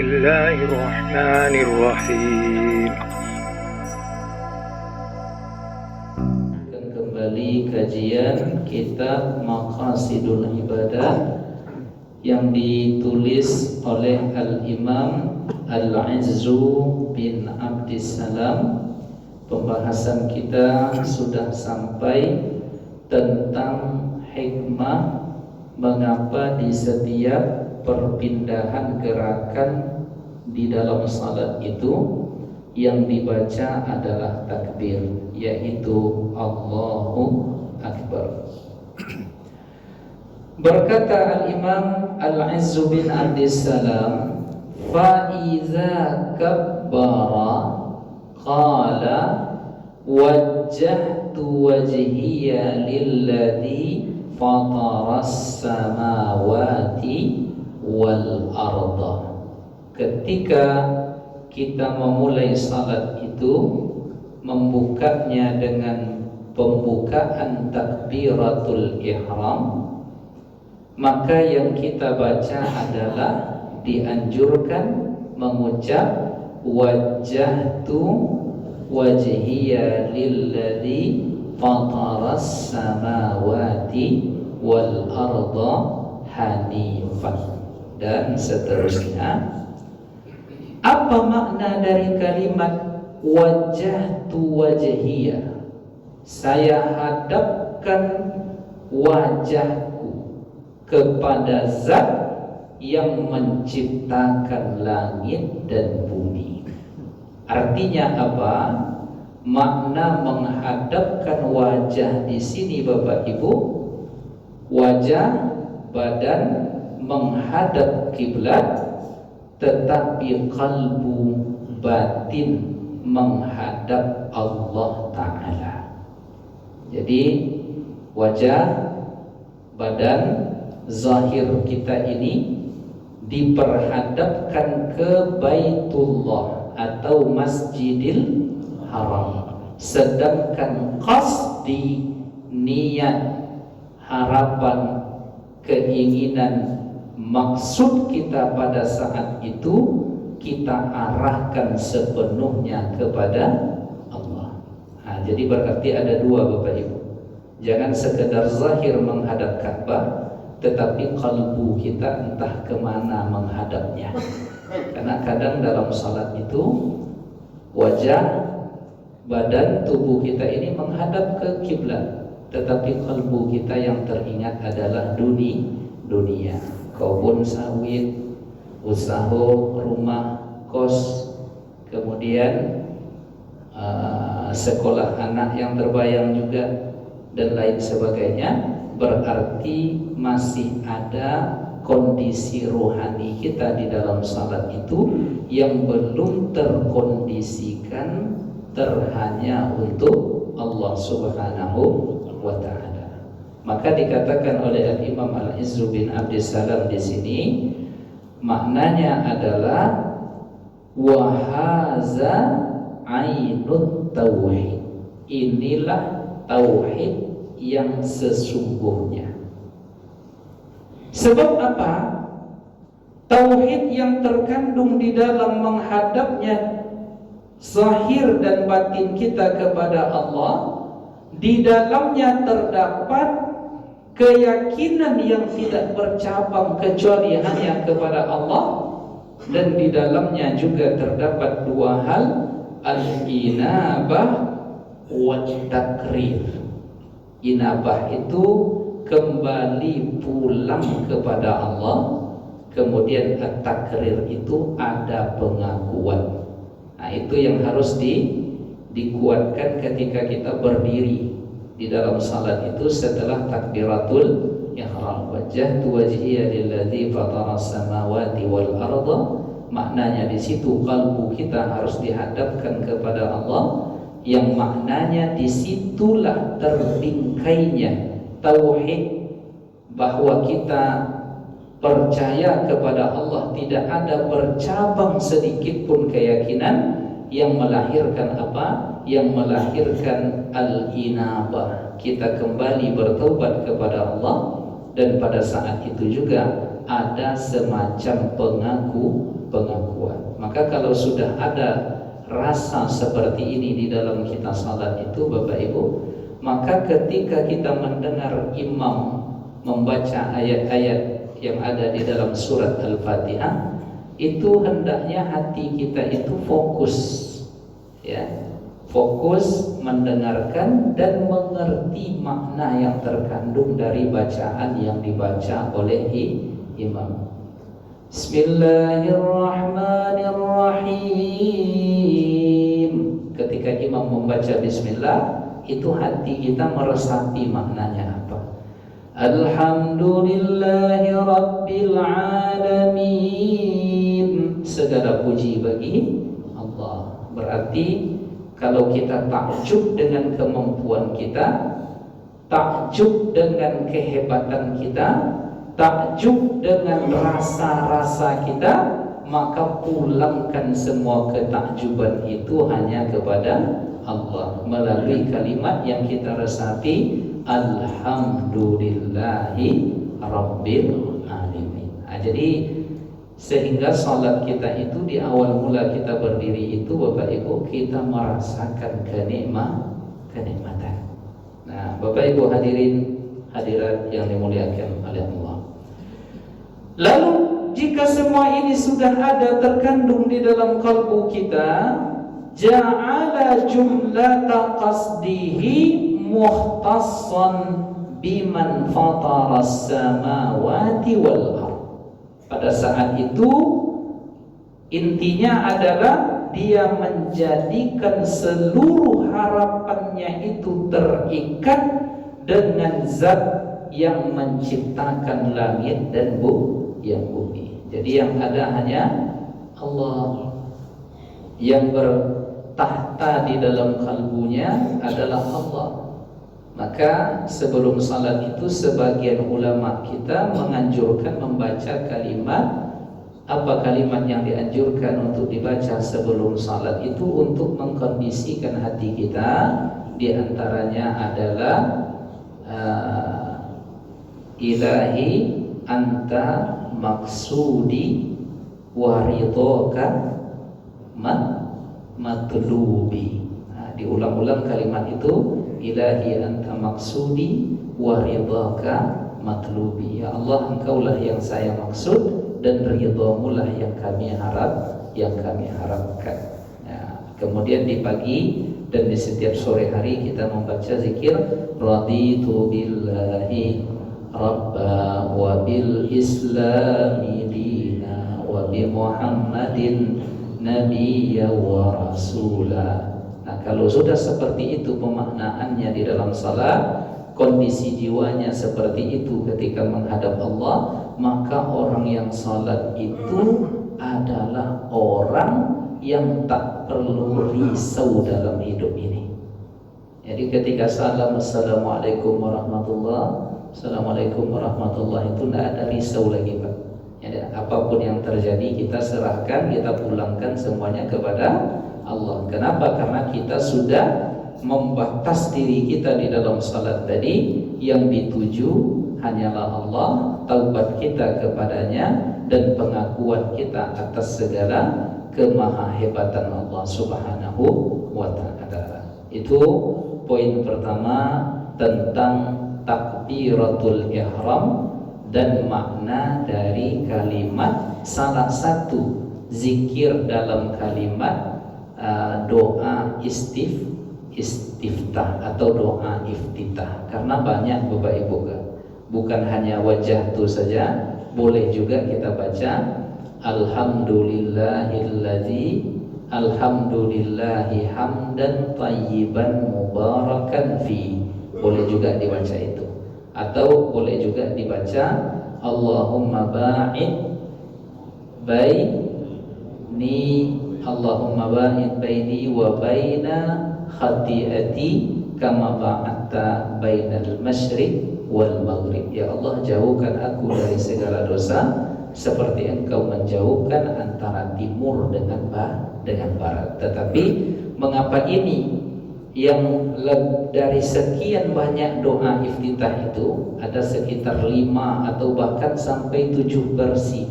Bismillahirrahmanirrahim. Dan kembali kajian kitab Maqasidul Ibadah yang ditulis oleh Al-Imam Al-Izzu bin Abdissalam. Pembahasan kita sudah sampai tentang hikmah mengapa di setiap perpindahan gerakan di dalam salat itu yang dibaca adalah takbir, yaitu Allahu Akbar. Berkata Al-Imam Al-Izzu bin Abdissalam, "Fa'iza kabbara qala wajjahtu wajhiya lilladzi fataras samawati wal arda." Ketika kita memulai salat itu, membukanya dengan pembukaan takbiratul ihram, maka yang kita baca adalah dianjurkan mengucap wajjahtu wajhiya lilladzi fataras samawati wal arda hanifan, dan seterusnya. Apa makna dari kalimat wajjahtu wajhiya? Saya hadapkan wajahku kepada zat yang menciptakan langit dan bumi. Artinya apa? Makna menghadapkan wajah di sini Bapak Ibu, wajah badan menghadap kiblat, tetapi kalbu batin menghadap Allah Ta'ala. Jadi wajah badan zahir kita ini diperhadapkan ke Baitullah atau Masjidil Haram, sedangkan qasdi, niat, harapan, keinginan, maksud kita pada saat itu kita arahkan sepenuhnya kepada Allah. Jadi berarti ada dua Bapak Ibu. Jangan sekedar zahir menghadap Ka'bah, tetapi kalbu kita entah kemana menghadapnya. Karena kadang dalam salat itu wajah, badan, tubuh kita ini menghadap ke kiblat, tetapi kalbu kita yang teringat adalah dunia. Kebun sawit, usaha, rumah, kos, kemudian sekolah anak yang terbayang juga, dan lain sebagainya. Berarti masih ada kondisi rohani kita di dalam salat itu yang belum terkondisikan terhanya untuk Allah Subhanahu wa Ta'ala. Maka dikatakan oleh Al-Imam Al-Izzu bin Abdissalam di sini, maknanya adalah wahaza ainut tauhid. Inilah tauhid yang sesungguhnya. Sebab apa? Tauhid yang terkandung di dalam menghadapnya zahir dan batin kita kepada Allah, di dalamnya terdapat keyakinan yang tidak bercabang kecuali hanya kepada Allah, dan di dalamnya juga terdapat dua hal, al-inabah wa takrir. Inabah itu kembali pulang kepada Allah, kemudian at-takrir itu ada pengakuan. Itu yang harus dikuatkan ketika kita berdiri di dalam salat itu setelah takbiratul ihram. Wajjahtu wajhiya lilladzi fataras samawati wal arda. Maknanya di situ kalbu kita harus dihadapkan kepada Allah, yang maknanya disitulah terbingkainya tauhid, bahwa kita percaya kepada Allah, tidak ada bercabang sedikit pun keyakinan yang melahirkan apa? Yang melahirkan al-inabah. Kita kembali bertaubat kepada Allah, dan pada saat itu juga ada semacam pengakuan. Maka kalau sudah ada rasa seperti ini di dalam kita salat itu Bapak Ibu, maka ketika kita mendengar imam membaca ayat-ayat yang ada di dalam surat Al-Fatihah, itu hendaknya hati kita itu fokus, ya, fokus mendengarkan dan mengerti makna yang terkandung dari bacaan yang dibaca oleh imam. Bismillahirrahmanirrahim. Ketika imam membaca bismillah, itu hati kita meresapi maknanya apa. Alhamdulillahi rabbil alamin. Segala puji bagi Allah. Berarti kalau kita takjub dengan kemampuan kita, takjub dengan kehebatan kita, takjub dengan rasa-rasa kita, maka pulangkan semua ketakjuban itu hanya kepada Allah melalui kalimat yang kita resapi, Alhamdulillahi Rabbil Alamin. Jadi sehingga salat kita itu di awal mula kita berdiri itu Bapak Ibu, kita merasakan kenikmatan. Nah, Bapak Ibu hadirin hadirat yang dimuliakan oleh Allah. Lalu jika semua ini sudah ada terkandung di dalam kalbu kita, ja'ala jumlata qasdihi mukhtassan biman fataras samawati wal ardh. Pada saat itu intinya adalah dia menjadikan seluruh harapannya itu terikat dengan zat yang menciptakan langit dan bumi. Jadi yang ada hanya Allah. Yang bertahta di dalam kalbunya adalah Allah. Maka sebelum salat itu sebagian ulama kita menganjurkan membaca kalimat. Apa kalimat yang dianjurkan untuk dibaca sebelum salat itu untuk mengkondisikan hati kita? Di antaranya adalah Ilahi anta maksudi waridhoka matlubi. Diulang-ulang kalimat itu, Ilahi anta maksudi waridhoka matlubi. Ya Allah, engkaulah yang saya maksud dan ridhamulah yang kami harapkan. Kemudian di pagi dan di setiap sore hari kita membaca zikir raditu billahi rabba wa bil islami dina wa bi muhammadin nabiyya wa rasula. Nah, kalau sudah seperti itu pemaknaannya di dalam salat, kondisi jiwanya seperti itu ketika menghadap Allah, maka orang yang salat itu adalah orang yang tak perlu risau dalam hidup ini. Jadi ketika salam assalamualaikum warahmatullah, assalamualaikum warahmatullah, itu tidak ada risau lagi Pak. Jadi apapun yang terjadi kita serahkan, kita pulangkan semuanya kepada Allah. Kenapa? Karena kita sudah membatas diri kita di dalam salat tadi, yang dituju hanyalah Allah, taubat kita kepadanya dan pengakuan kita atas segala kemahahebatan Allah Subhanahu wa ta'ala. Itu poin pertama tentang takbiratul ihram dan makna dari kalimat. Salah satu zikir dalam kalimat doa istiftah atau doa iftitah. Karena banyak Bapak Ibu kan, bukan hanya wajah itu saja, boleh juga kita baca Alhamdulillahi hamdan tayyiban mubarakan fi. Boleh juga dibaca itu. Atau boleh juga dibaca Allahumma ba'id baini wa baina khati'ati kama ba'atta bainal masyriq wal maghrib. Ya Allah, jauhkan aku dari segala dosa seperti engkau menjauhkan antara timur dengan barat. Tetapi mengapa ini yang dari sekian banyak doa iftitah itu ada sekitar 5 atau bahkan sampai 7 versi,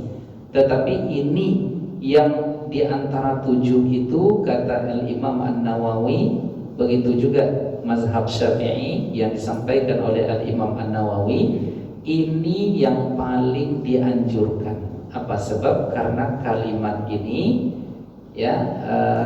tetapi ini yang di antara 7 itu kata Al-Imam An-Nawawi, begitu juga mazhab Syafi'i yang disampaikan oleh Al-Imam An-Nawawi, ini yang paling dianjurkan. Apa sebab? Karena kalimat ini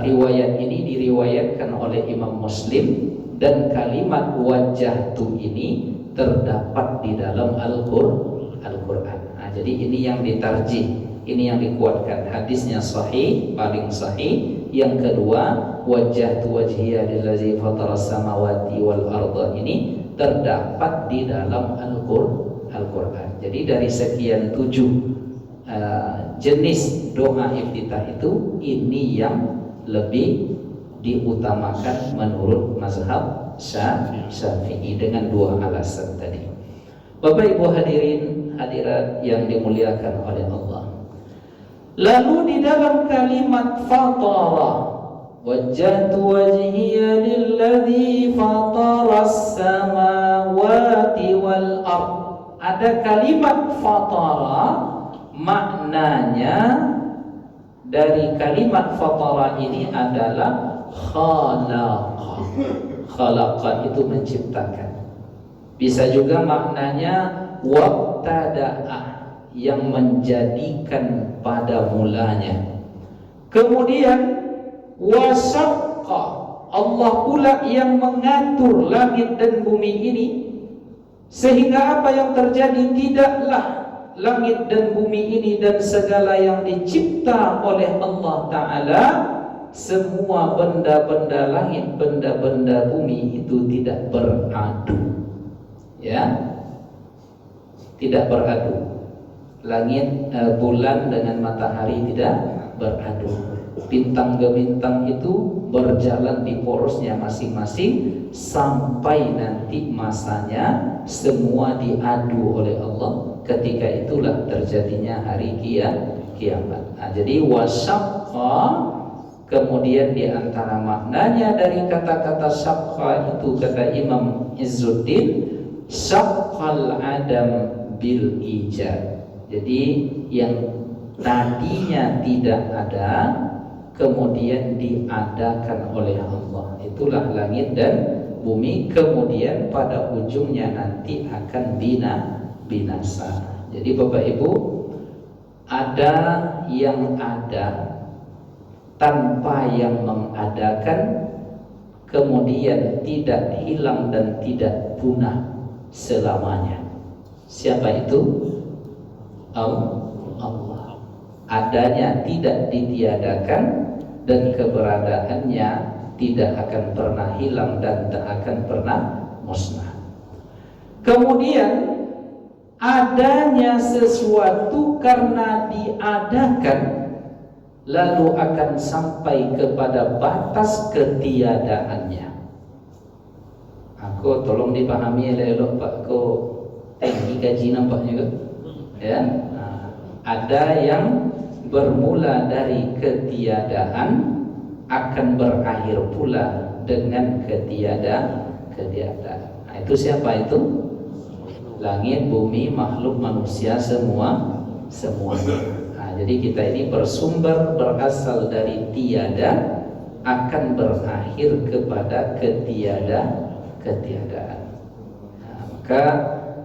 riwayat ini diriwayatkan oleh Imam Muslim, dan kalimat wajjahtu ini terdapat di dalam Al-Quran. Nah, jadi ini yang ditarjih, ini yang dikuatkan, hadisnya sahih, paling sahih. Yang kedua, wajjahtu wajhiya lillazi fataras samawati wal arda, ini terdapat di dalam Al-Quran. Jadi dari sekian 7 jenis doa iftitah itu, ini yang lebih diutamakan menurut mazhab Syafi'i dengan 2 alasan tadi. Bapak Ibu hadirin hadirat yang dimuliakan oleh Allah. Lalu di dalam kalimat fatara, wajjahtu wajhiya lilladzi fataras samawati wal ard, ada kalimat fatara, maknanya dari kalimat fatara ini adalah khalaqa. Khalaqa itu menciptakan. Bisa juga maknanya wabtada'a, yang menjadikan pada mulanya. Kemudian wasaqqa, Allah pula yang mengatur langit dan bumi ini, sehingga apa yang terjadi, tidaklah langit dan bumi ini dan segala yang dicipta oleh Allah Ta'ala, semua benda-benda langit, benda-benda bumi itu tidak beradu. Tidak beradu. Langit, bulan dengan matahari tidak beradu. Bintang ke bintang itu berjalan di porosnya masing-masing sampai nanti masanya semua diadu oleh Allah. Ketika itulah terjadinya hari kiamat. Nah, jadi wasyaqqa, kemudian di antara maknanya dari kata-kata syaqqa itu, kata Imam Izzuddin, syaqqal adam bil ijad. Jadi yang tadinya tidak ada kemudian diadakan oleh Allah, itulah langit dan bumi, kemudian pada ujungnya nanti akan binasa. Jadi Bapak Ibu, ada yang ada tanpa yang mengadakan, kemudian tidak hilang dan tidak punah selamanya. Siapa itu? Allah. Adanya tidak ditiadakan dan keberadaannya tidak akan pernah hilang dan tak akan pernah musnah. Kemudian adanya sesuatu karena diadakan lalu akan sampai kepada batas ketiadaannya. Aku tolong dipahami elok Pak, ko tinggi gaji nampaknya ke? Ya, nah, ada yang bermula dari ketiadaan akan berakhir pula dengan ketiadaan. Nah, itu siapa itu? Langit, bumi, makhluk manusia, semua. Nah, jadi kita ini bersumber, berasal dari tiada, akan berakhir kepada ketiadaan. Nah, maka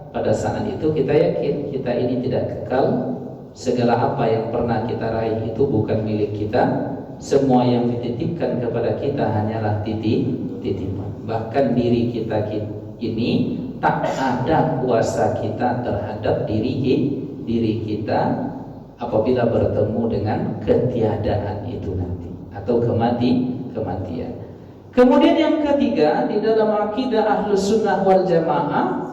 pada saat itu kita yakin kita ini tidak kekal. Segala apa yang pernah kita raih itu bukan milik kita. Semua yang dititipkan kepada kita hanyalah titipan. Bahkan diri kita ini tak ada kuasa kita terhadap diri kita apabila bertemu dengan ketiadaan itu nanti, atau kematian. Kemudian yang ketiga, di dalam akidah Ahlus Sunnah wal Jamaah,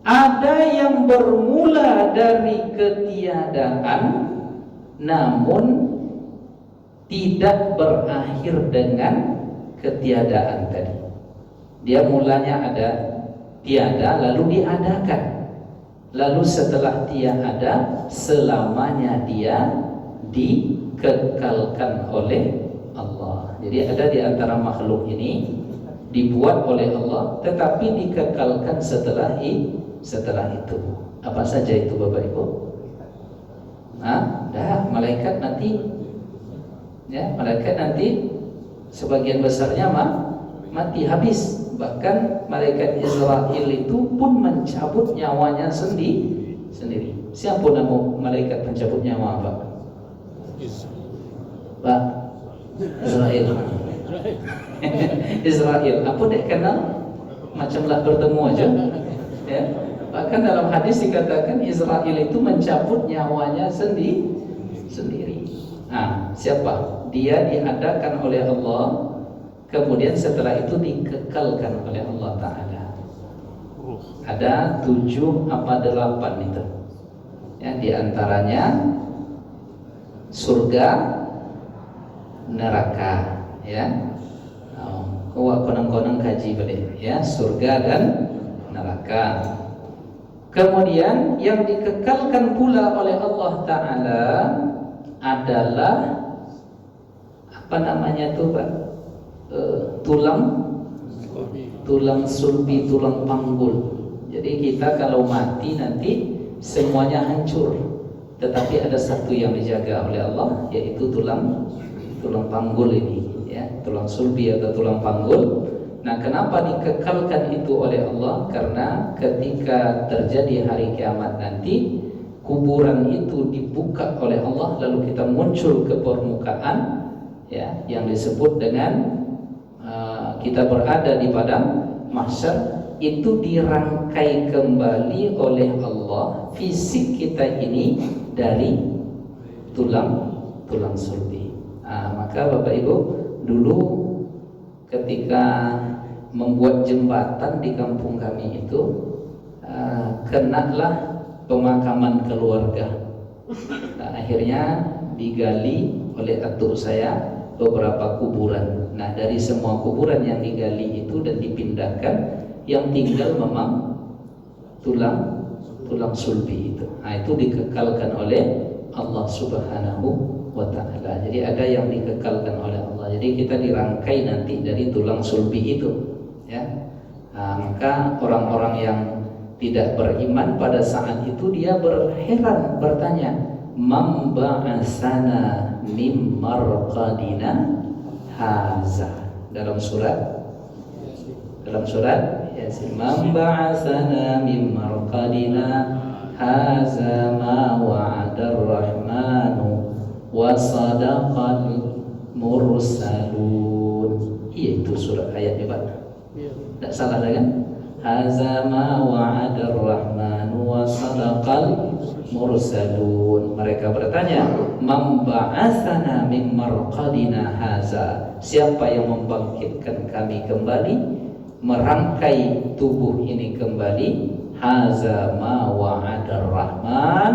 ada yang bermula dari ketiadaan namun tidak berakhir dengan ketiadaan tadi. Dia mulanya ada tiada lalu diadakan. Lalu setelah dia ada, selamanya dia dikekalkan oleh Allah. Jadi ada di antara makhluk ini dibuat oleh Allah tetapi dikekalkan setelah itu. Apa saja itu Bapak Ibu? Malaikat nanti Ya, malaikat nanti sebagian besarnya mati habis. Bahkan malaikat Israel itu pun mencabut nyawanya sendiri. Siapa nama malaikat pencabut nyawa, Pak? Pak Israel. Israel. Apa dek kenal? Macamlah bertemu aja. Ya. Bahkan dalam hadis dikatakan Israel itu mencabut nyawanya sendiri. Nah, siapa? Dia diadakan oleh Allah, kemudian setelah itu dikekalkan oleh Allah Ta'ala. Ada 7 apa 8 itu. Ya, diantaranya surga, neraka. Ya, konang-konang kaji boleh. Ya, surga dan neraka. Kemudian yang dikekalkan pula oleh Allah Ta'ala adalah apa namanya tuh, Pak? Tulang sulbi, tulang panggul. Jadi kita kalau mati nanti semuanya hancur, tetapi ada satu yang dijaga oleh Allah, yaitu tulang panggul ini, ya, tulang sulbi atau tulang panggul. Nah, kenapa dikekalkan itu oleh Allah? Karena ketika terjadi hari kiamat nanti, kuburan itu dibuka oleh Allah, lalu kita muncul ke permukaan, ya, yang disebut dengan kita berada di padang mahsyar. Itu dirangkai kembali oleh Allah fisik kita ini dari tulang sulbi. Maka Bapak Ibu, dulu ketika membuat jembatan di kampung kami itu, kenalah pemakaman keluarga. Nah, akhirnya digali oleh atuk saya beberapa kuburan. Nah, dari semua kuburan yang digali itu dan dipindahkan, yang tinggal memang tulang sulbi itu. Nah, itu dikekalkan oleh Allah Subhanahu wa Ta'ala. Jadi ada yang dikekalkan oleh Allah. Jadi kita dirangkai nanti dari tulang sulbi itu, ya. Maka orang-orang yang tidak beriman pada saat itu dia berheran, bertanya, "Man ba'asana mim marqadina haza." Dalam surat Yasin, "Man ba'asana mim marqadina haza ma wa'adar rahmanu wa sadaqal mursalun." Iya, itu surat ayatnya, Pak. Tidak salah kan? Haza ma wa'adar rahmanu wa sadaqal mursalun. Mereka bertanya, "Man ba'atsana min marqadina haza?" Siapa yang membangkitkan kami kembali, merangkai tubuh ini kembali? Haza ma wa'adar rahman,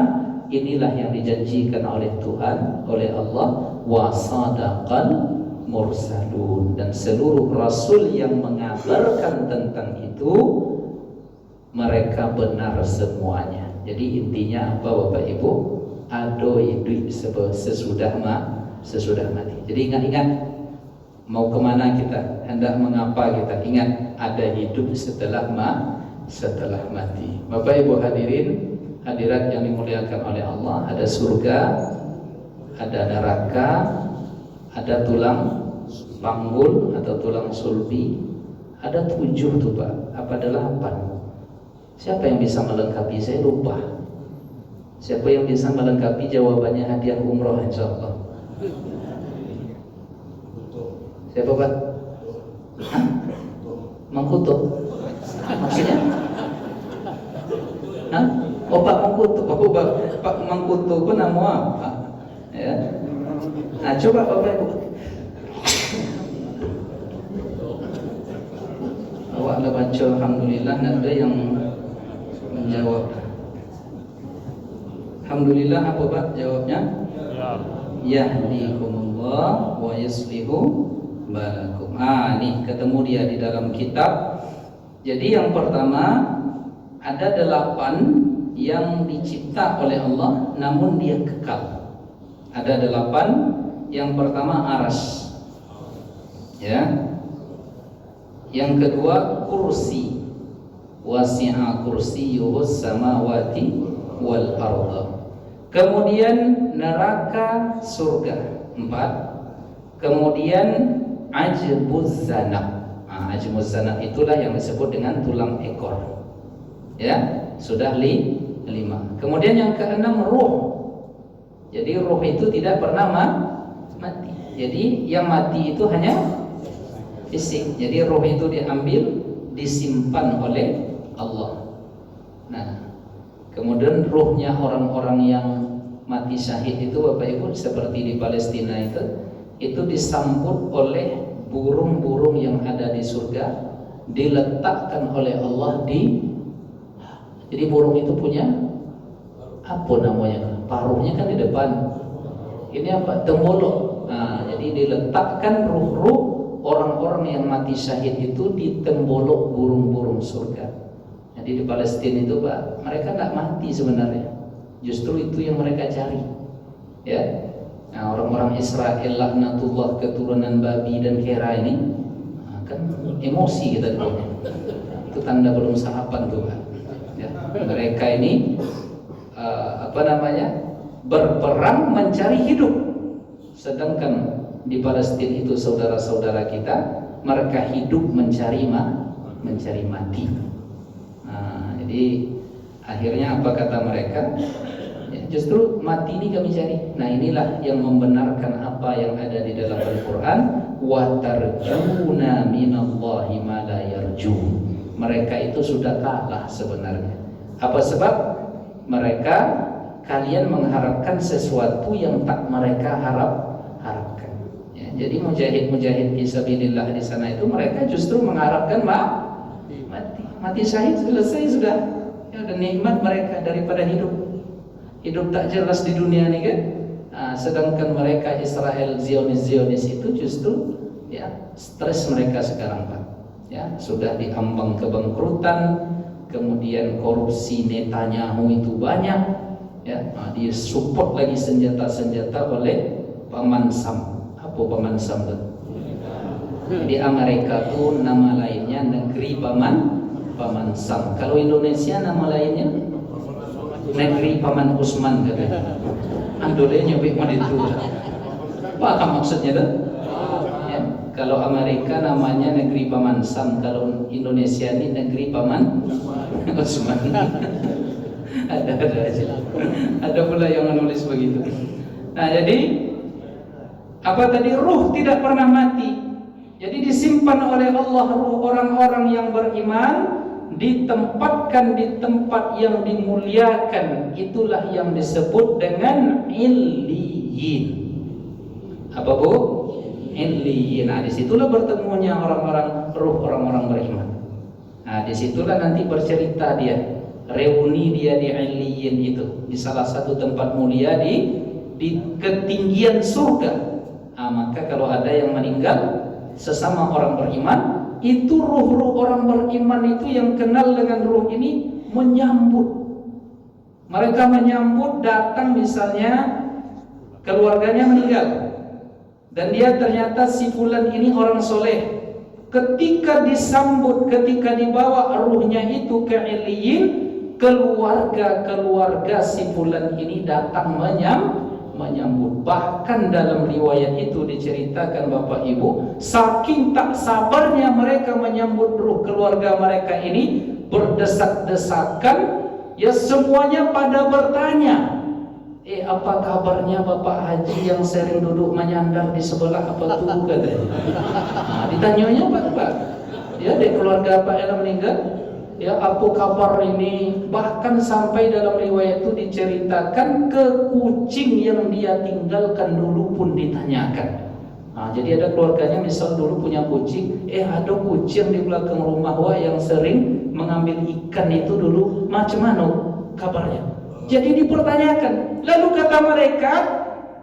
inilah yang dijanjikan oleh Tuhan, oleh Allah, wa sadaqal mursalun, dan seluruh rasul yang mengabarkan tentang itu mereka benar semuanya. Jadi intinya apa, Bapak Ibu? Ado hidup sesudah mati. Jadi ingat-ingat mau kemana kita, hendak mengapa kita, ingat ada hidup setelah mati. Bapak Ibu hadirin hadirat yang dimuliakan oleh Allah, ada surga, ada neraka, ada tulang panggul atau tulang sulbi, ada 7 tuh, Pak. Apa 8? Siapa yang bisa melengkapi? Saya lupa. Siapa yang bisa melengkapi jawabannya hadiah umroh insyaallah? Siapa, Pak? Hah? Mangkuto? Maksudnya? Hah? Oh, Pak Mangkuto. Oh, Pak Mangkuto pun nama apa? Ya. Nah, coba Bapak Ibu. Awak dah baca alhamdulillah, ada yang menjawab. Alhamdulillah apa, Pak, jawabnya? Ya. Yahdikumullah wa yuslihu balakum. Nih ketemu dia di dalam kitab. Jadi yang pertama ada 8 yang dicipta oleh Allah namun dia kekal. Ada 8. Yang pertama aras, ya. Yang kedua kursi, wasi'a kursiyyuhus samawati wal arda. Kemudian neraka, surga, 4. Kemudian ajbuz zanab. Ajbuz zanab itulah yang disebut dengan tulang ekor. Ya, sudah 5. Kemudian yang keenam ruh. Jadi ruh itu tidak pernah mati. Jadi yang mati itu hanya fisik. Jadi ruh itu diambil, disimpan oleh Allah. Nah, kemudian ruhnya orang-orang yang mati syahid itu Bapak Ibu seperti di Palestina itu disambut oleh burung-burung yang ada di surga, diletakkan oleh Allah jadi burung itu punya apa namanya? Paruhnya kan di depan. Ini apa? Tembolok. Nah, jadi diletakkan ruh-ruh orang-orang yang mati syahid itu di tembolok burung-burung surga. Jadi di Palestina itu Pak, mereka nggak mati sebenarnya. Justru itu yang mereka cari. Ya. Nah, orang-orang Israel laknatullah keturunan babi dan kera ini kan emosi kita dulu. Itu tanda belum sarapan tuh Pak. Ya, mereka ini berperang mencari hidup, sedangkan di Palestina itu saudara-saudara kita mereka hidup mencari mati. Nah, jadi akhirnya apa kata mereka? Ya, justru mati ini kami cari. Nah, inilah yang membenarkan apa yang ada di dalam Al-Quran. Wa tarjuna minallahi ma la yarjun. Mereka itu sudah kalah sebenarnya. Apa sebab? Kalian mengharapkan sesuatu yang tak mereka harapkan. Ya, jadi mujahid fisabilillah di sana itu mereka justru mengharapkan mati syahid, selesai sudah. Ya, dan nikmat mereka daripada hidup tak jelas di dunia ini kan. Nah, sedangkan mereka Israel Zionis itu justru ya stres mereka sekarang Pak. Ya, sudah diambang kebangkrutan, kemudian korupsi Netanyahu itu banyak, ya, disupport lagi senjata-senjata oleh Paman Sam. Apa Paman Sam itu? Di Amerika tuh nama lainnya negeri Paman Sam. Kalau Indonesia nama lainnya negeri Paman Usman katanya. Andole nyobek mana itu? Apa maksudnya tuh? Kalau Amerika namanya negeri Paman Sam, kalau Indonesia ini negeri Paman Usman. ada aja. Ada pula yang menulis begitu. Nah, jadi apa tadi? Ruh tidak pernah mati. Jadi disimpan oleh Allah ruh orang-orang yang beriman, ditempatkan di tempat yang dimuliakan. Itulah yang disebut dengan illiyin. Apa Bu? Illiyin. Nah, disitulah bertemunya ruh orang-orang beriman. Nah, disitulah nanti bercerita dia, reuni dia di illiyin itu, di salah satu tempat mulia di ketinggian surga. Nah, maka kalau ada yang meninggal sesama orang beriman, itu ruh-ruh orang beriman itu yang kenal dengan ruh ini menyambut. Mereka menyambut, datang misalnya keluarganya meninggal, dan dia ternyata si fulan ini orang soleh. Ketika disambut, ketika dibawa ruhnya itu ke illiyin, keluarga si fulan ini datang menyambut. Bahkan dalam riwayat itu diceritakan Bapak Ibu, saking tak sabarnya mereka menyambut ruh keluarga mereka ini, berdesak-desakan, ya semuanya pada bertanya, apa kabarnya Bapak Haji yang sering duduk menyandar di sebelah apa tuh katanya. Nah, ditanyanya Pak, ya di keluarga Pak yang meninggal, ya apa kabar ini? Bahkan sampai dalam riwayat itu diceritakan ke kucing yang dia tinggalkan dulu pun ditanyakan. Nah, jadi ada keluarganya misal dulu punya kucing, ada kucing di belakang rumah yang sering mengambil ikan itu dulu, macam mana kabarnya? Jadi dipertanyakan. Lalu kata mereka,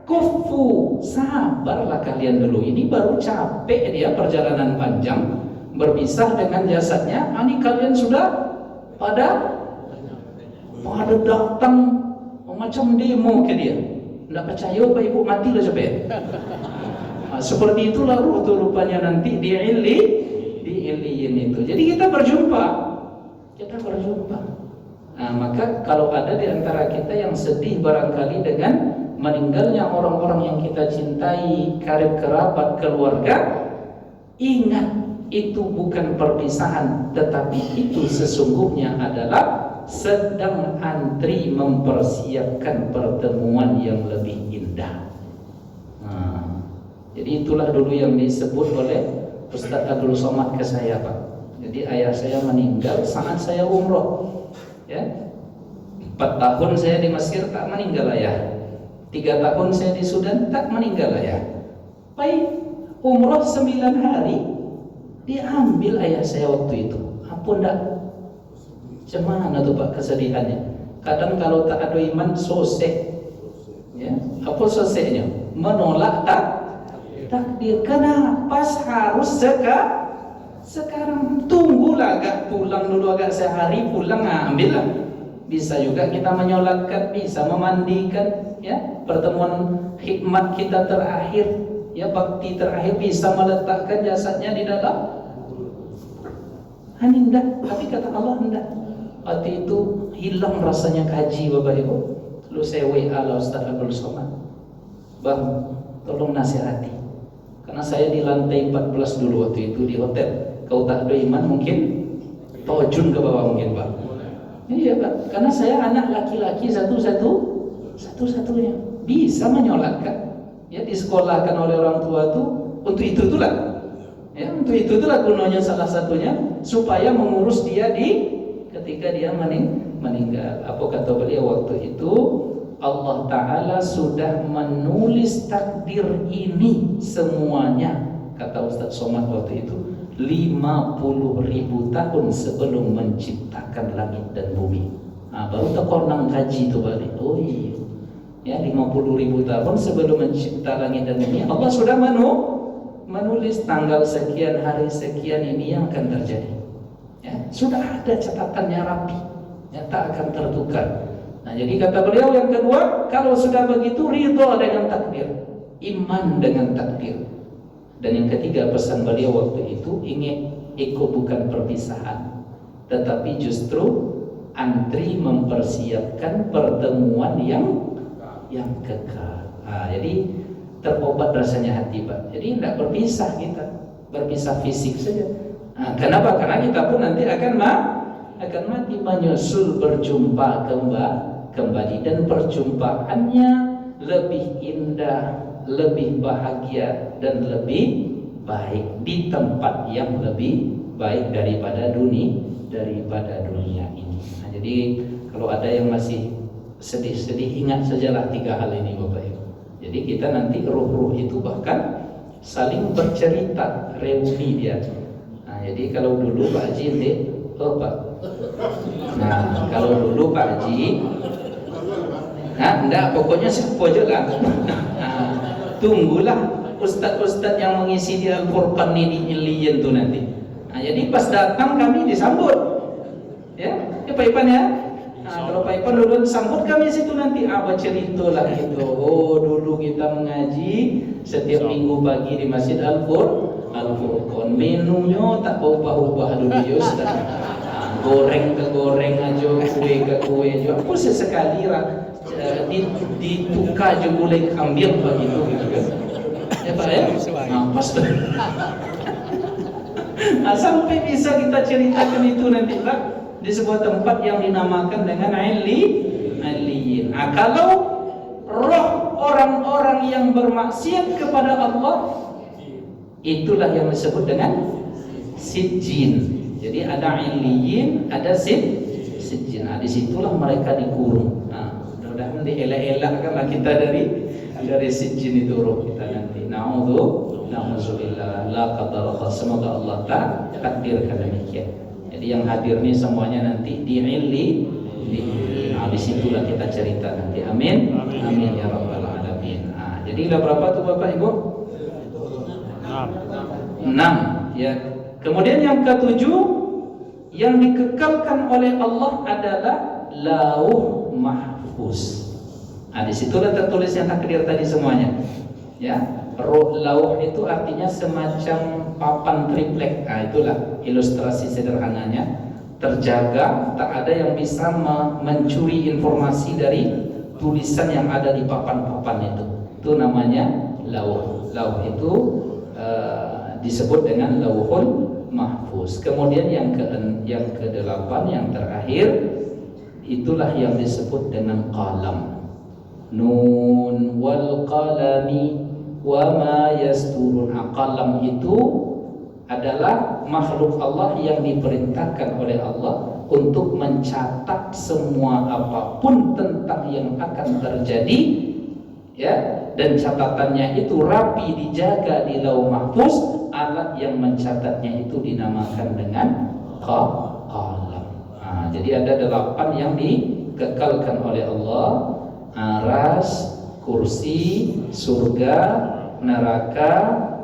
kufu, sabarlah kalian dulu, ini baru capek dia perjalanan panjang berpisah dengan jasadnya. Ini kalian sudah pada datang macam demo ke dia. Tidak percaya Pak Ibu, matilah sampai. Nah, seperti itulah ruh itu rupanya nanti di illiyin itu. Jadi kita berjumpa. Nah, maka kalau ada di antara kita yang sedih barangkali dengan meninggalnya orang-orang yang kita cintai, karib kerabat, keluarga, ingat itu bukan perpisahan, tetapi itu sesungguhnya adalah sedang antri mempersiapkan pertemuan yang lebih indah. Jadi itulah dulu yang disebut oleh Ustaz Abdul Somad ke saya, Pak. Jadi ayah saya meninggal saat saya umroh, ya. 4 tahun saya di Mesir tak meninggal ayah. 3 tahun saya di Sudan tak meninggal ayah. Baik, umroh 9 hari diambil ayah saya waktu itu. Ampun dah. Cemana tuh Pak kesedihannya. Kadang kalau tak ada iman sosek, ya. Apa soseknya? Menolak takdir. Kenapa harus sekarang? Tunggulah agak, pulang dulu agak sehari, pulang ambillah. Bisa juga kita menyolatkan, bisa memandikan, ya, pertemuan hikmat kita terakhir, ya, bakti terakhir, bisa meletakkan jasadnya di dalam. Hendak, tapi kata Allah hendak. Waktu itu hilang rasanya kaji, Bapak Ibu. Lalu saya WA lah Ustaz Abdul Somad, Bang, tolong nasihati, karena saya di lantai 14 dulu waktu itu di hotel. Kau tak ada iman mungkin tojun ke bawah mungkin, Pak. Iya, Pak, karena saya anak laki-laki satu-satunya bisa menyolatkan, ya, disekolahkan oleh orang tua tuh untuk itulah, ya, untuk itulah gunanya salah satunya supaya mengurus dia ketika dia meninggal. Apa kata beliau waktu itu? Allah Ta'ala sudah menulis takdir ini semuanya, kata Ustaz Somad waktu itu, 50.000 tahun sebelum menciptakan langit dan bumi. Baru terkonang kaji itu balik. Oh iya, ya, 50.000 tahun sebelum mencipta langit dan bumi, Allah sudah menulis tanggal sekian, hari sekian ini yang akan terjadi, ya, sudah ada catatannya rapi, ya, tak akan tertukar. Nah, jadi kata beliau yang kedua, kalau sudah begitu ridho dengan takdir, iman dengan takdir. Dan yang ketiga pesan beliau waktu itu, ingat, itu bukan perpisahan, tetapi justru antri mempersiapkan pertemuan yang kekal. Jadi terobat rasanya hati, Pak. Jadi tidak berpisah kita, berpisah fisik saja. Kenapa? Karena kita pun nanti akan mati, menyusul berjumpa kembali, dan perjumpaannya lebih indah, lebih bahagia, dan lebih baik di tempat yang lebih baik daripada dunia ini. Nah, jadi kalau ada yang masih sedih-sedih, ingat sajalah 3 hal ini, Bapak Ibu. Jadi kita nanti ruh-ruh itu bahkan saling bercerita, reuni dia. Nah, jadi kalau dulu Pak Haji, Pak. Nah, kalau dulu Pak Haji, enggak, pokoknya siapa aja lah. Tunggulah ustadz-ustadz yang mengisi di Al-Furqan ini di Iliyin tuh nanti. Nah, jadi pas datang kami disambut, ya, Pak Ipan ya. Kalau Pak Ipan dulu sambut kami situ nanti, cerita lah gitu. Oh, dulu kita mengaji setiap minggu pagi di Masjid Al-Furqan. Menunya tak ubah-ubah dulu ya Ustaz. Goreng ke goreng aja, kue ke kue aja. Apa sesekali ditukar je boleh ambil begitu gitu kan. Ya Pak ya? Pasti. Sampai bisa kita ceritakan itu nanti Pak di sebuah tempat yang dinamakan dengan Iliyin. Kalau roh orang-orang yang bermaksiat kepada Allah, itulah yang disebut dengan sijjin. Jadi ada Iliyin, ada sijjin. Nah, disitulah mereka dikurung. Mudah-mudahan dielak-elakkanlah kita dari sijjin itu roh kita nanti. Na'udzubillah, la qadarallah. Semoga Allah takdirkan demikian. Jadi yang hadir ini semuanya nanti di Iliyin. Di situlah kita cerita nanti. Amin. Amin ya rabbal alamin. Jadi udah berapa tuh Bapak Ibu? 6. Ya. Kemudian yang ketujuh, yang dikekalkan oleh Allah adalah Lauh Mahfuz. Di situlah tertulisnya takdir tadi semuanya. Ya, lauh itu artinya semacam papan triplek. Itulah ilustrasi sederhananya. Terjaga, tak ada yang bisa mencuri informasi dari tulisan yang ada di papan-papan itu namanya lauh. Lauh itu disebut dengan lauhul mahfuz. Kemudian yang ke-8 yang terakhir itulah yang disebut dengan qalam. Nun wal qalami wa ma yasturun. Qalam itu adalah makhluk Allah yang diperintahkan oleh Allah untuk mencatat semua apapun tentang yang akan terjadi, ya, dan catatannya itu rapi dijaga di lauh mahfuz. Alat yang mencatatnya itu dinamakan dengan qalam. Jadi ada 8 yang dikekalkan oleh Allah: aras, kursi, surga, neraka,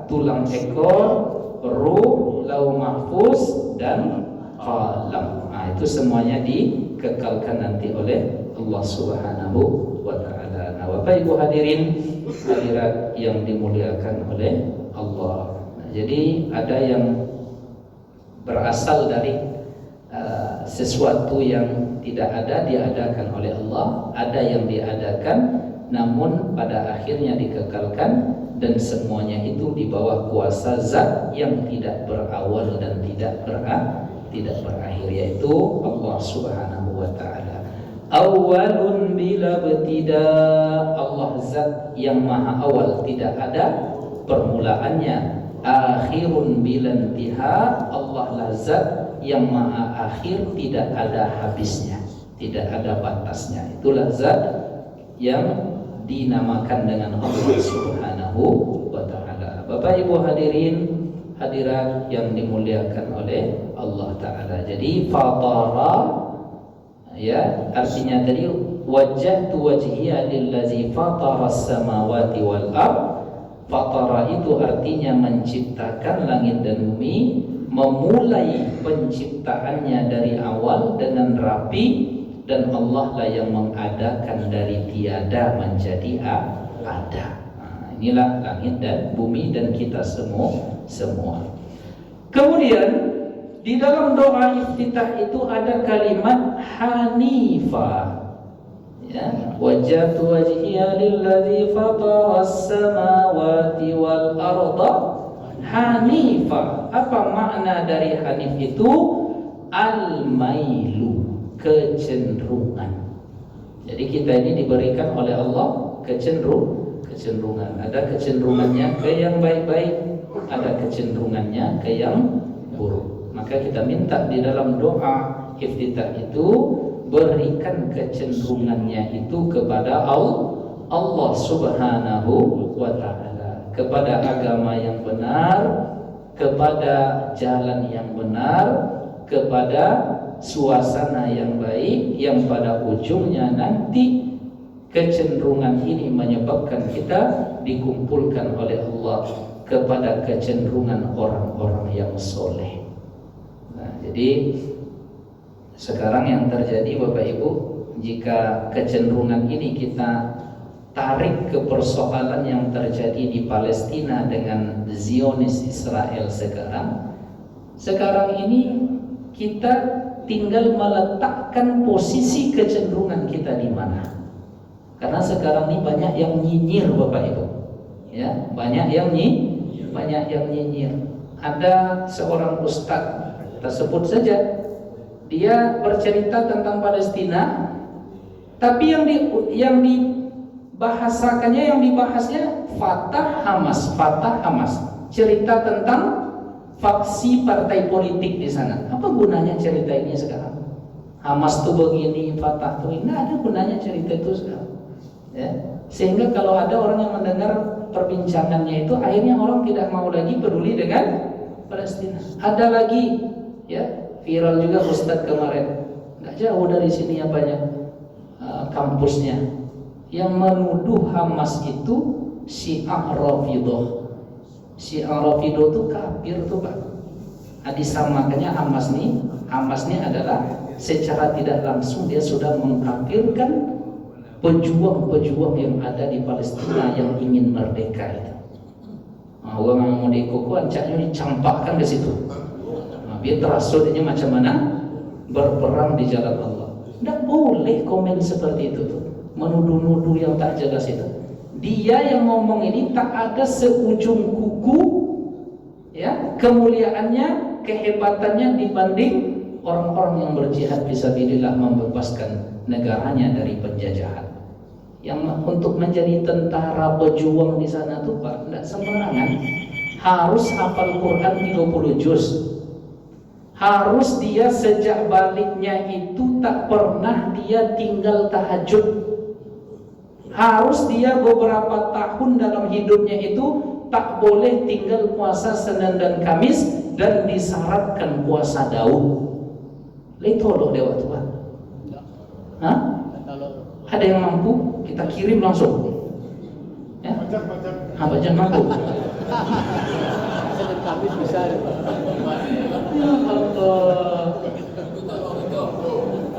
tulang ekor, ruh, lauh mahfuz, dan qalam. Itu semuanya dikekalkan nanti oleh Allah Subhanahu wa ta'ala. Bapak Ibu hadirin hadirat yang dimuliakan oleh Allah. Jadi ada yang berasal dari sesuatu yang tidak ada diadakan oleh Allah, ada yang diadakan namun pada akhirnya dikekalkan, dan semuanya itu di bawah kuasa zat yang tidak berawal dan tidak berakhir, yaitu Allah Subhanahu wa ta'ala. Awalun bila betida, Allah zat yang maha awal, tidak ada permulaannya. Akhirun bila intiha, Allah lah zat yang maha akhir, tidak ada habisnya, tidak ada batasnya. Itulah zat yang dinamakan dengan Allah Subhanahu wa ta'ala. Bapak Ibu hadirin hadirat yang dimuliakan oleh Allah ta'ala. Jadi fatara, ya, artinya tadi wajjahtu wajhiya lillazi fatara as-samawati wal ardh. Fatara itu artinya menciptakan langit dan bumi, memulai penciptaannya dari awal dengan rapi, dan Allah lah yang mengadakan dari tiada menjadi ada. Inilah langit dan bumi dan kita semua. Kemudian di dalam doa iftitah itu ada kalimat Hanifah. Ya, wajjahtu wajhiya lillazi fatara as-samawati wal arda Hanifah. Apa makna dari Hanif itu? Al-mailu, kecenderungan. Jadi kita ini diberikan oleh Allah kecenderungan. Ada kecenderungannya ke yang baik-baik, ada kecenderungannya ke yang buruk. Maka kita minta di dalam doa iftitah itu, berikan kecenderungannya itu kepada Allah Subhanahu wa ta'ala, kepada agama yang benar, kepada jalan yang benar, kepada suasana yang baik, yang pada ujungnya nanti kecenderungan ini menyebabkan kita dikumpulkan oleh Allah kepada kecenderungan orang-orang yang soleh. Jadi sekarang yang terjadi Bapak Ibu, jika kecenderungan ini kita tarik ke persoalan yang terjadi di Palestina dengan Zionis Israel sekarang ini kita tinggal meletakkan posisi kecenderungan kita di mana. Karena sekarang ini banyak yang nyinyir Bapak Ibu, ya, banyak yang nyinyir. Ada seorang ustadz, kita sebut saja, dia bercerita tentang Palestina, tapi yang dibahasnya Fatah Hamas, cerita tentang faksi partai politik di sana. Apa gunanya cerita ini sekarang? Hamas tuh begini, Fatah tuh ini, nggak ada gunanya cerita itu sekarang. Ya. Sehingga kalau ada orang yang mendengar perbincangannya itu, akhirnya orang tidak mau lagi peduli dengan Palestina. Ada lagi, ya, viral juga Ustadz kemarin, nggak jauh dari sini banyak kampusnya yang menuduh Hamas itu Syiah Rafidah. Syiah Rafidah itu kafir tuh Pak. Disamakannya Hamas nih adalah secara tidak langsung dia sudah mengkafirkan pejuang-pejuang yang ada di Palestina yang ingin merdeka itu. Orang yang mau dikuku ancaknya dicampakkan ke situ. Biar terasudnya macam mana berperang di jalan Allah. Tidak boleh komen seperti itu tuh. menuduh-nuduh yang tak jelas itu. Dia yang ngomong ini tak ada seujung kuku ya kemuliaannya, kehebatannya dibanding orang-orang yang berjihad fisabilillah membebaskan negaranya dari penjajahan. Yang untuk menjadi tentara pejuang di sana tuh Pak, tidak sembarangan. Harus hafal Quran 30 juz. Harus dia sejak baliknya itu tak pernah dia tinggal tahajud. Harus dia beberapa tahun dalam hidupnya itu tak boleh tinggal puasa Senin dan Kamis dan disyaratkan puasa Daud. Itu loh dewa Tuhan. Hah? Ada yang mampu? Kita kirim langsung. Ya? Bajak mampu. Senin Kamis bisa. Ya Allah.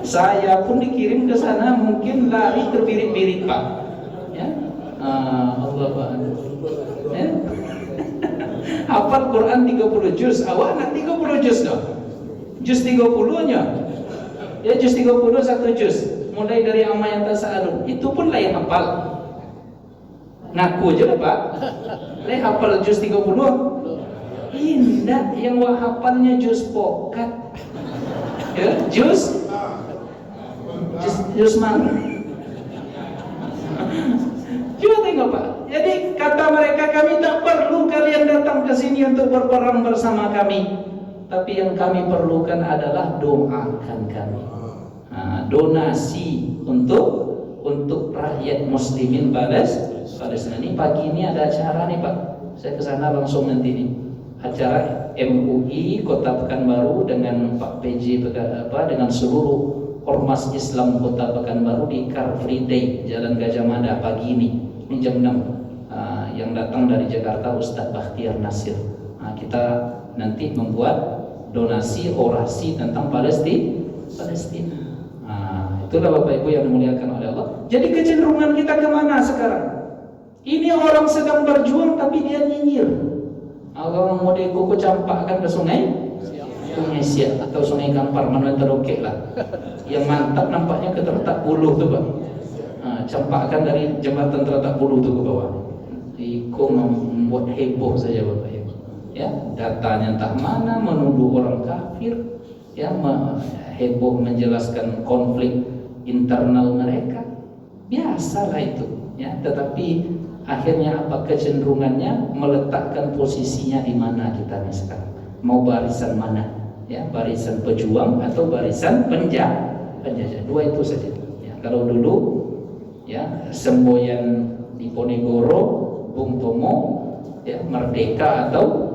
Saya pun dikirim ke sana mungkin lari terbirit-birit Pak. Ya? Allah Pak. Ya? Hafal Quran 30 juz. Awak nak 30 juz dah. Juz 30-nya. Ya juz 30 satu juz. Mulai dari amma yang tasa'alun. Itu pun lah yang hafal. Ngaku aja lah Pak. Lah hafal juz 30. Indah yang wah hafalnya juz pokat. Ya, juz mana? Coba tengok Pak. Jadi kata mereka, kami tak perlu kalian datang ke sini untuk berperang bersama kami. Tapi yang kami perlukan adalah doakan kami. Donasi untuk rakyat muslimin Palestina. Ini pagi ini ada acara nih Pak. Saya ke sana langsung nanti nih. Acara MUI Kota Pekanbaru dengan Pak PJ dengan seluruh Ormas Islam Kota Pekanbaru di Car Free Day Jalan Gajah Mada pagi ini jam 6. Yang datang dari Jakarta Ustadz Bakhtiar Nasir. Kita nanti membuat donasi orasi tentang Palestina. Itulah Bapak Ibu yang dimuliakan oleh Allah. Jadi kecenderungan kita kemana sekarang? Ini orang sedang berjuang tapi dia nyinyir. Orang mau dikuku campakkan ke sungai Siak atau sungai Kampar, mana terokek lah. Yang mantap nampaknya ke Tertak Buluh tuh Pak. Campakkan dari jembatan Tertak Buluh tuh ke bawah. Iko membuat heboh saja Bapak Ibu. Ya, datanya entah mana, menuduh orang kafir, ya, heboh menjelaskan konflik internal mereka. Biasalah itu, ya. Tetapi akhirnya apa kecenderungannya meletakkan posisinya di mana kita nih sekarang? Mau barisan mana? Ya, barisan pejuang atau barisan penjajah. Dua itu saja. Ya, kalau dulu ya semboyan di Ponegoro, Bung Tomo, ya merdeka atau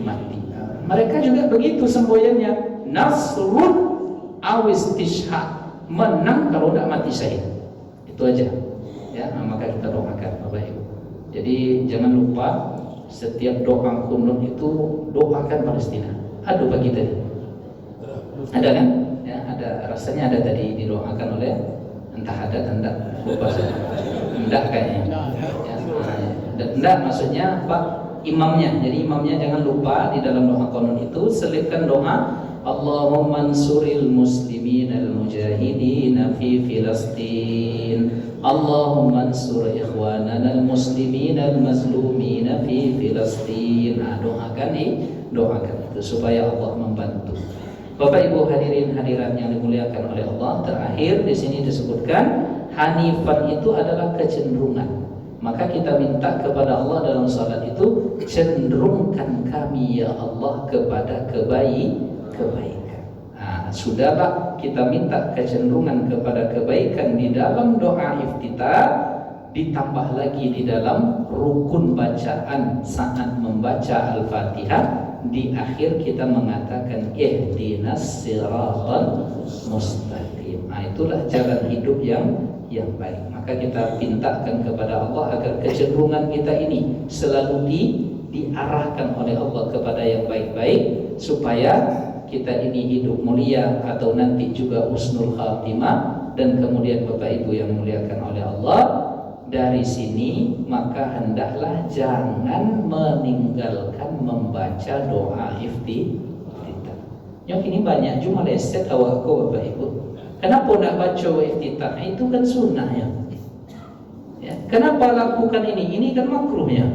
mati. Mereka juga begitu semboyannya. Nasrun awis tishad. Menang kalau tidak mati syahid. Itu aja. Ya, maka kita doakan Bapak Ibu. Jadi jangan lupa setiap doa kunut itu doakan Palestina. Ada bagi tadi. Ada kan? Ya, ada rasanya ada tadi didoakan oleh entah ada atau enggak lupa saya. Enggak kayaknya. Ya, enggak maksudnya Pak imamnya. Jadi imamnya jangan lupa di dalam doa kunut itu selipkan doa Allahumma ansuril muslimin al-mujahidin fi Filastin. Allahumma ansur ikhwanana al-muslimin al-mazlumin fi Filastin. Doakan itu supaya Allah membantu. Bapak Ibu hadirin hadirat yang dimuliakan oleh Allah, terakhir di sini disebutkan hanifan itu adalah kecenderungan. Maka kita minta kepada Allah dalam salat itu, cenderungkan kami ya Allah kepada kebaikan. Sudahlah kita minta kecenderungan kepada kebaikan di dalam doa iftitah, ditambah lagi di dalam rukun bacaan saat membaca Al-Fatihah. Di akhir kita mengatakan ihdinas siratal mustaqim. Itulah jalan hidup yang baik. Maka kita pintakan kepada Allah agar kecenderungan kita ini selalu diarahkan oleh Allah kepada yang baik-baik, supaya kita ini hidup mulia atau nanti juga husnul khatimah. Dan kemudian Bapak Ibu yang dimuliakan oleh Allah, dari sini maka hendaklah jangan meninggalkan membaca doa iftitah. Yang ini banyak cuma leset awakku Bapak Ibu. Kenapa nak baca iftitah? Itu kan sunnah ya. Kenapa lakukan ini? Ini kan makruhnya.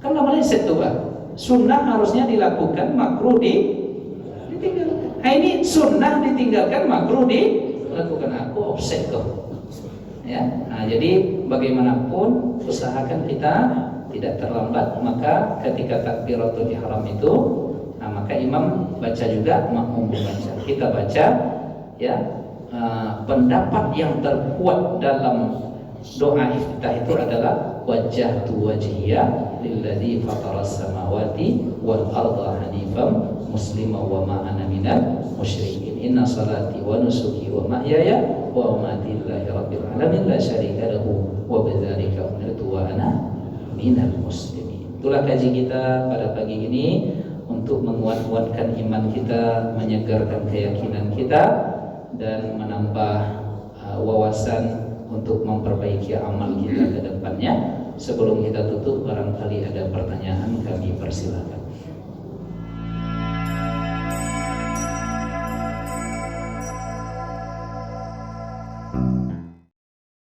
Kan namanya setua. Sunnah harusnya dilakukan, makruh ditinggalkan. Nah, ini sunnah ditinggalkan, makruh dilakukan. Aku offset tuh. Ya. Nah, jadi bagaimanapun usahakan kita tidak terlambat. Maka ketika takbiratul ihram itu, maka imam baca juga, makmum baca. Kita baca, ya. Pendapat yang terkuat dalam doa iftitah itu adalah wajjahtu wajhiya lilladzi fataras samawati wal arda hanifan musliman wa ma ana minal musyrikin. Inna salati wa nusuki wa mahyaya wa mamati lillahi rabbil alamin la syarika lahu wa bidzalika umirtu wa ana minal muslimin. Itulah kaji kita pada pagi ini untuk menguatkan iman kita, menyegarkan keyakinan kita, dan menambah wawasan untuk memperbaiki amal kita ke depannya. Sebelum kita tutup, barangkali ada pertanyaan, kami persilakan.